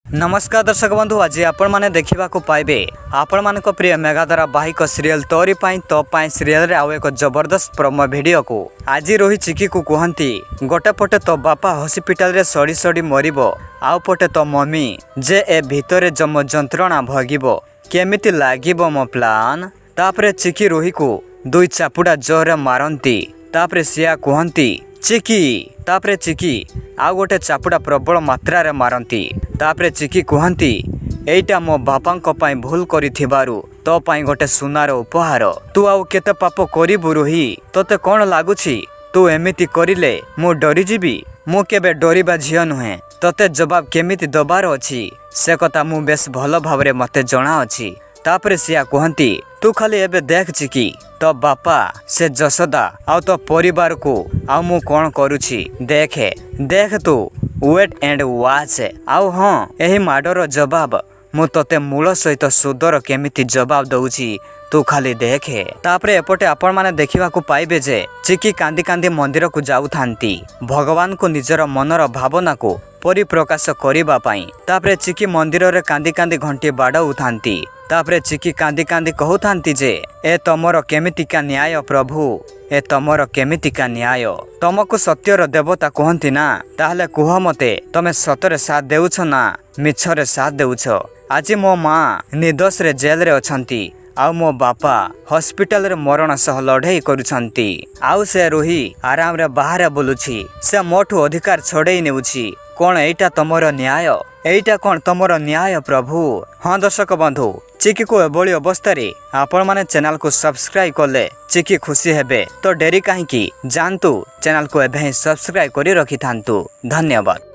नमस्कार दर्शक बंधु, आज आपण मैंने देखा पाइबे आपण मान प्रिय मेगा धारावाहिक सीरियल तोरी तो सीरियल आउ एक जबरदस्त प्रोमो वीडियो को आज रोही चिकी को कहती गोटे पटे तो बापा हॉस्पिटल रे सड़ी सड़ी मरिबो आउ पटे तो मम्मी जे ए भितरे जम जंत्रणा भगिबो केमिति लागिबो मो प्लान। तापरे चिकी रोही को दुई चापुड़ा जोरे मारंती। तापरे सिया कहती चिकी, तापरे चिकी आउ गोटे चापुड़ा प्रबल मात्रा रे मारंती। तापरे चिकी कहती एइटा मो बापांको पाई भूल करिथिबारु तो पाई गोटे सुनार उपहार। तू आउ केते पाप करिबु रोही, तोते कोन लागुछि तू एमिति करिले मु डरी जीवी? मु केबे डरिबा झियो नुहे। तोते जवाब केमिति दबार अछि से कथा मु बेस भल भावरे मते जणा अछि। तापरे सिया कहती तू खाली एबे देख चिकी तो बापा से जसोदा आउ तो परिवार को आउ मु कोन करूछि देखे देख तू वेट एंड वाच। आउ हाँ एही माडर जवाब मु तोते मूल सहित सुदर केमिति जवाब दउछि तू खाली देखे। तापरे एपटे आपण माने देखिबा को पाइबे जे चिकी कांदी कांदी मंदिर को जाउ थांती भगवान को निजर मनर भावना को परिप्रकाश करिबा पाई। तापरे चिकी मंदिर रे कांदी कांदी घंटी बाड़ाउ थांती। तापरे चिकी कांदी कांदी कहू थांती जे ए तमर केमितिका न्याय प्रभु, ए तमर केमितिका न्याय। तमको सत्यर देवता कहती ना, ताहले कुह मते तमे सतरे साथ देउछ ना मिछरे साथ देउछ? आज मो माँ निर्दोष रे जेल रे अछंती आउ मो बापा हॉस्पिटल रे मरण सह लड़ाई करुछंती। आउ से रोही आराम रे बाहर बुलुछि, से मोठू अधिकार छड़ेई नेउछि। कौन एइटा तमर न्याय? एइटा कौन तमर न्याय प्रभु? हाँ दर्शक बंधु, चिकी को एभली अवस्था रे आपण माने चैनल को सब्सक्राइब कले चिकी खुशी हेबे तो डेरी काहेकि जानतु चैनल को एभे सब्सक्राइब करी रखि थांतु। धन्यवाद।